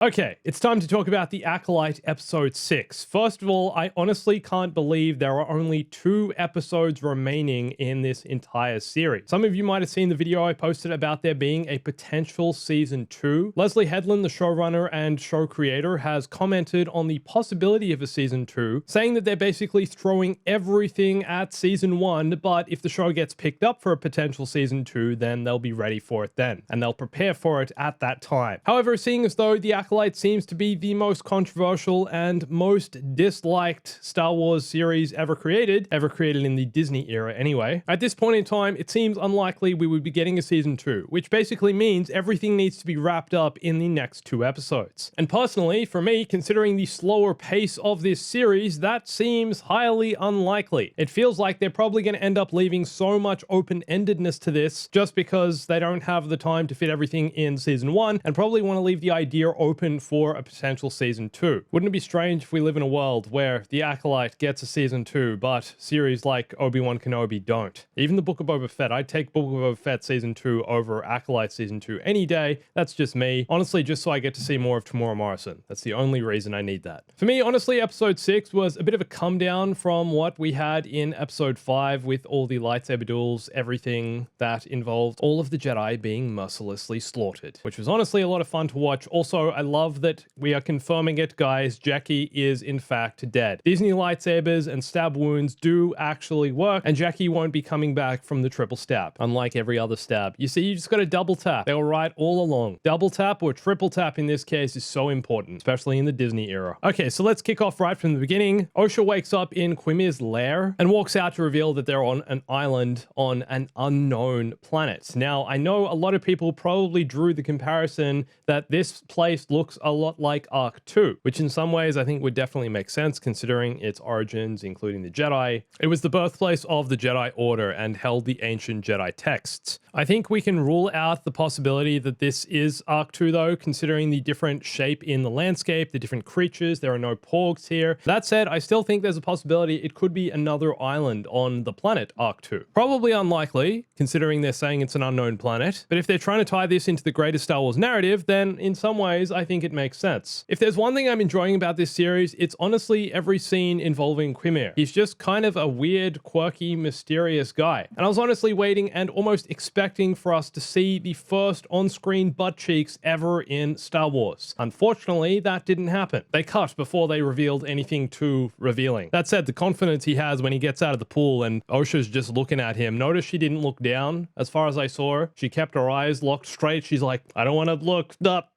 Okay, it's time to talk about The Acolyte Episode 6. First of all, I honestly can't believe there are only 2 episodes remaining in this entire series. Some of you might have seen the video I posted about there being a potential Season 2. Leslie Headland, the showrunner and show creator, has commented on the possibility of a Season 2, saying that they're basically throwing everything at Season 1, but if the show gets picked up for a potential Season 2, then they'll be ready for it then, and they'll prepare for it at that time. However, seeing as though The Acolyte seems to be the most controversial and most disliked Star Wars series ever created in the Disney era anyway, at this point in time, it seems unlikely we would be getting a Season 2, which basically means everything needs to be wrapped up in the next 2 episodes. And personally, for me, considering the slower pace of this series, that seems highly unlikely. It feels like they're probably going to end up leaving so much open-endedness to this just because they don't have the time to fit everything in Season 1 and probably want to leave the idea open for a potential Season 2. Wouldn't it be strange if we live in a world where The Acolyte gets a Season 2, but series like Obi-Wan Kenobi don't? Even the Book of Boba Fett, I'd take Book of Boba Fett Season 2 over Acolyte Season 2 any day. That's just me. Honestly, just so I get to see more of Tamora Morrison. That's the only reason I need that. For me, honestly, Episode 6 was a bit of a come down from what we had in Episode 5 with all the lightsaber duels, everything that involved all of the Jedi being mercilessly slaughtered, which was honestly a lot of fun to watch. Also, I love that we are confirming it, guys. Jackie is in fact dead. Disney lightsabers and stab wounds do actually work, and Jackie won't be coming back from the triple stab, unlike every other stab. You see, you just got to double tap. They were right all along. Double tap or triple tap in this case is so important, especially in the Disney era. Okay, so let's kick off right from the beginning. OSHA wakes up in Quimir's lair and walks out to reveal that they're on an island on an unknown planet. Now, I know a lot of people probably drew the comparison that this place looks a lot like Arc 2, which in some ways I think would definitely make sense considering its origins, including the Jedi. It was the birthplace of the Jedi Order and held the ancient Jedi texts. I think we can rule out the possibility that this is Arc 2 though, considering the different shape in the landscape, the different creatures. There are no porgs here. That said, I still think there's a possibility it could be another island on the planet Arc 2. Probably unlikely, considering they're saying it's an unknown planet, but if they're trying to tie this into the greater Star Wars narrative, then in some ways I think it makes sense. If there's one thing I'm enjoying about this series, it's honestly every scene involving Quimir. He's just kind of a weird, quirky, mysterious guy. And I was honestly waiting and almost expecting for us to see the first on-screen butt cheeks ever in Star Wars. Unfortunately, that didn't happen. They cut before they revealed anything too revealing. That said, the confidence he has when he gets out of the pool and OSHA's just looking at him. Notice she didn't look down as far as I saw her. She kept her eyes locked straight. She's like, I don't want to look up.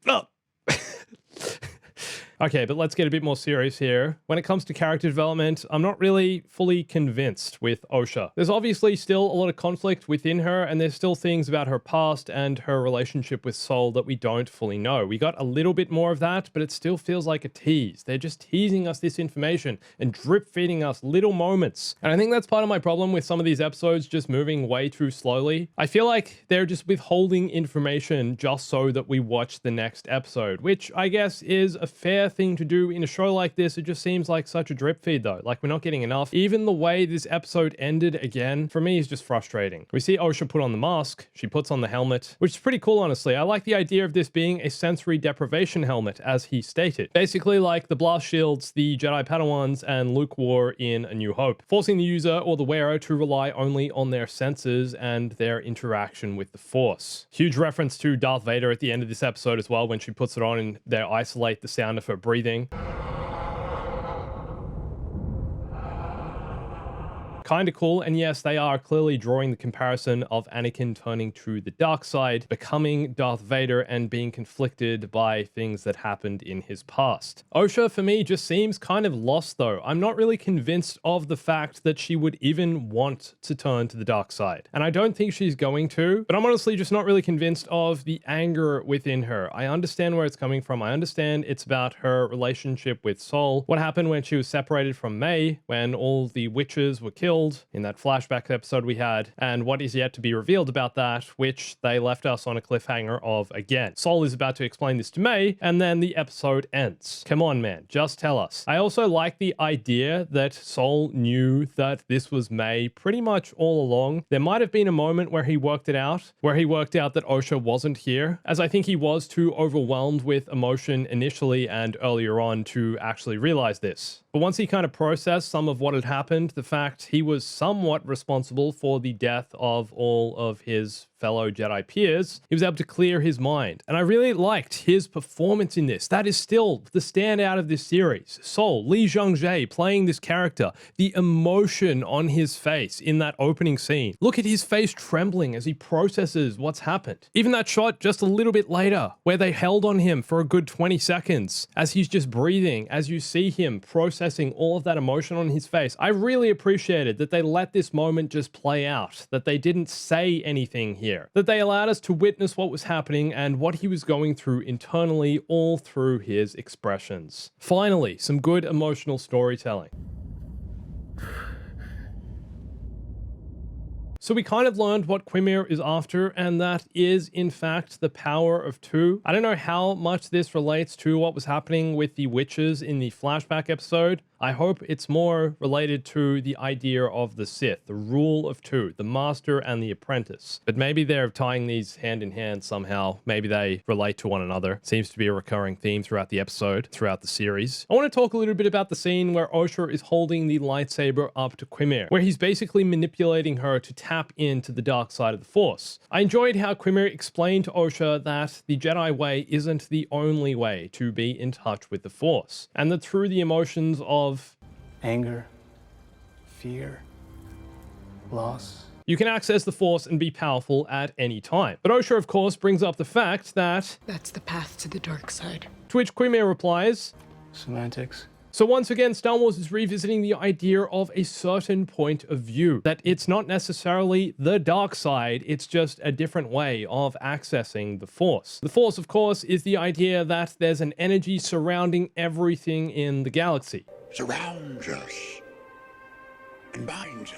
Up. Okay, but let's get a bit more serious here. When it comes to character development, I'm not really fully convinced with OSHA. There's obviously still a lot of conflict within her, and there's still things about her past and her relationship with Sol that we don't fully know. We got a little bit more of that, but it still feels like a tease. They're just teasing us this information and drip feeding us little moments. And I think that's part of my problem with some of these episodes just moving way too slowly. I feel like they're just withholding information just so that we watch the next episode, which I guess is a fair thing to do in a show like this. It just seems like such a drip feed though. Like, we're not getting enough. Even the way this episode ended again, for me, is just frustrating. We see OSHA put on the mask. She puts on the helmet, which is pretty cool, honestly. I like the idea of this being a sensory deprivation helmet, as he stated. Basically like the blast shields the Jedi Padawans and Luke wore in A New Hope, forcing the user or the wearer to rely only on their senses and their interaction with the Force. Huge reference to Darth Vader at the end of this episode as well, when she puts it on and they isolate the sound of her breathing. Kind of cool, and yes, they are clearly drawing the comparison of Anakin turning to the dark side, becoming Darth Vader, and being conflicted by things that happened in his past. OSHA, for me, just seems kind of lost though. I'm not really convinced of the fact that she would even want to turn to the dark side, and I don't think she's going to, but I'm honestly just not really convinced of the anger within her. I understand where it's coming from. I understand it's about her relationship with Sol, what happened when she was separated from May, when all the witches were killed, revealed in that flashback episode we had, and what is yet to be revealed about that, which they left us on a cliffhanger of again. Sol is about to explain this to May, and then the episode ends. Come on, man, just tell us. I also like the idea that Sol knew that this was May pretty much all along. There might have been a moment where he worked it out, where he worked out that OSHA wasn't here, as I think he was too overwhelmed with emotion initially and earlier on to actually realize this. But once he kind of processed some of what had happened, the fact he was somewhat responsible for the death of all of his fellow Jedi peers, he was able to clear his mind. And I really liked his performance in this. That is still the standout of this series. Sol, Lee Jung-jae playing this character, the emotion on his face in that opening scene. Look at his face trembling as he processes what's happened. Even that shot just a little bit later, where they held on him for a good 20 seconds, as he's just breathing, as you see him processing all of that emotion on his face. I really appreciated that they let this moment just play out, that they didn't say anything here, that they allowed us to witness what was happening and what he was going through internally, all through his expressions. Finally, some good emotional storytelling. So we kind of learned what Quimir is after, and that is, in fact, the power of two. I don't know how much this relates to what was happening with the witches in the flashback episode. I hope it's more related to the idea of the Sith, the rule of two, the master and the apprentice. But maybe they're tying these hand in hand somehow. Maybe they relate to one another. Seems to be a recurring theme throughout the episode, throughout the series. I want to talk a little bit about the scene where OSHA is holding the lightsaber up to Quimir, where he's basically manipulating her to tap into the dark side of the Force. I enjoyed how Quimir explained to OSHA that the Jedi way isn't the only way to be in touch with the Force, and that through the emotions of anger, fear, loss, you can access the Force and be powerful at any time. But OSHA, of course, brings up the fact that that's the path to the dark side. To which Quimir replies, semantics. So once again, Star Wars is revisiting the idea of a certain point of view, that it's not necessarily the dark side, it's just a different way of accessing the Force. The Force, of course, is the idea that there's an energy surrounding everything in the galaxy. Surrounds us and binds us.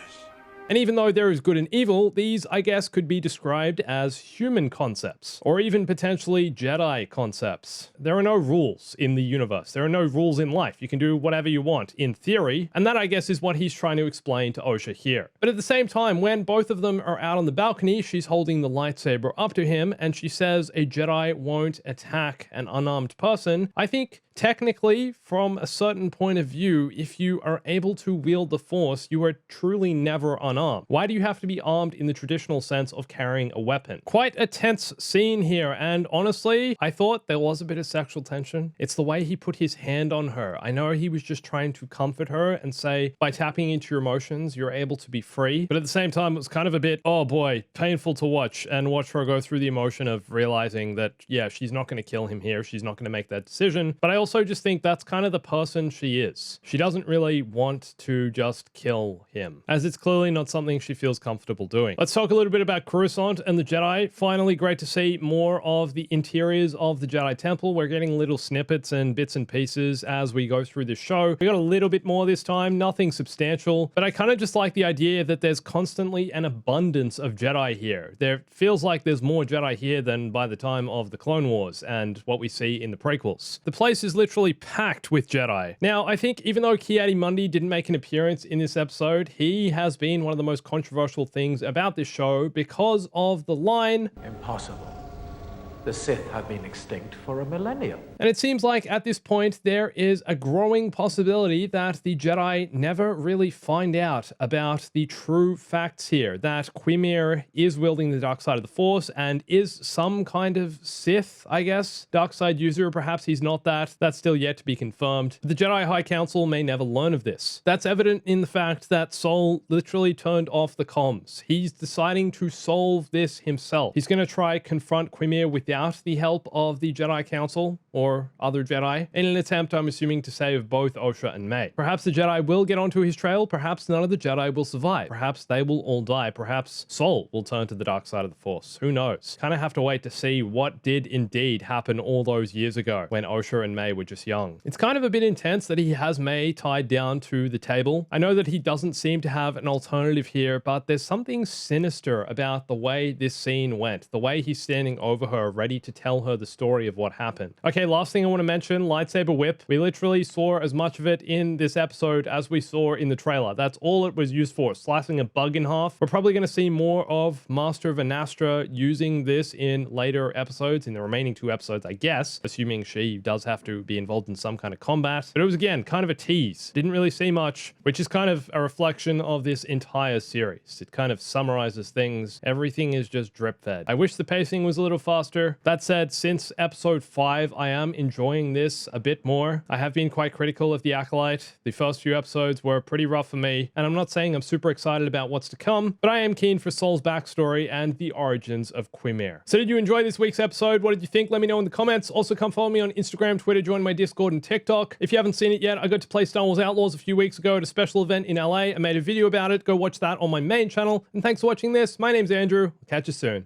And even though there is good and evil, these, I guess, could be described as human concepts, or even potentially Jedi concepts. There are no rules in the universe. There are no rules in life. You can do whatever you want, in theory, and that, I guess, is what he's trying to explain to OSHA here. But at the same time, when both of them are out on the balcony, she's holding the lightsaber up to him, and she says a Jedi won't attack an unarmed person. I think technically, from a certain point of view, if you are able to wield the Force, you are truly never unarmed. Why do you have to be armed in the traditional sense of carrying a weapon? Quite a tense scene here, and honestly, I thought there was a bit of sexual tension. It's the way he put his hand on her. I know he was just trying to comfort her and say, by tapping into your emotions, you're able to be free. But at the same time, it was kind of a bit, oh boy, painful to watch, and watch her go through the emotion of realizing that, yeah, she's not going to kill him here. She's not going to make that decision. But I also just think that's kind of the person she is. She doesn't really want to just kill him, as it's clearly not something she feels comfortable doing. Let's talk a little bit about Coruscant and the Jedi. Finally, great to see more of the interiors of the Jedi Temple. We're getting little snippets and bits and pieces as we go through this show. We got a little bit more this time, nothing substantial, but I kind of just like the idea that there's constantly an abundance of Jedi here. There feels like there's more Jedi here than by the time of the Clone Wars and what we see in the prequels. The place is literally packed with Jedi. Now, I think even though Ki-Adi-Mundi didn't make an appearance in this episode, he has been one of the most controversial things about this show because of the line, "Impossible. The Sith have been extinct for a millennium." And it seems like at this point there is a growing possibility that the Jedi never really find out about the true facts here, that Quimir is wielding the dark side of the Force and is some kind of Sith, I guess, dark side user. Perhaps he's not that. That's still yet to be confirmed. The Jedi High Council may never learn of this. That's evident in the fact that Sol literally turned off the comms. He's deciding to solve this himself. He's going to try confront Quimir without without the help of the Jedi Council or other Jedi in an attempt, I'm assuming, to save both OSHA and May. Perhaps the Jedi will get onto his trail, perhaps none of the Jedi will survive, perhaps they will all die, perhaps Sol will turn to the dark side of the Force. Who knows? Kind of have to wait to see what did indeed happen all those years ago when OSHA and May were just young. It's kind of a bit intense that he has May tied down to the table. I know that he doesn't seem to have an alternative here, but there's something sinister about the way this scene went, the way he's standing over her, ready to tell her the story of what happened. Okay, last thing I want to mention, lightsaber whip. We literally saw as much of it in this episode as we saw in the trailer. That's all it was used for, slicing a bug in half. We're probably going to see more of Master Vanastra using this in later episodes, in the remaining 2 episodes, I guess, assuming she does have to be involved in some kind of combat. But it was, again, kind of a tease. Didn't really see much, which is kind of a reflection of this entire series. It kind of summarizes things. Everything is just drip fed. I wish the pacing was a little faster. That said, since episode 5, I am enjoying this a bit more. I have been quite critical of the Acolyte. The first few episodes were pretty rough for me, and I'm not saying I'm super excited about what's to come, but I am keen for Sol's backstory and the origins of Quimir. So did you enjoy this week's episode? What did you think? Let me know in the comments. Also, come follow me on Instagram, Twitter, join my Discord and TikTok. If you haven't seen it yet, I got to play Star Wars Outlaws a few weeks ago at a special event in LA. I made a video about it. Go watch that on my main channel. And thanks for watching this. My name's Andrew. I'll catch you soon.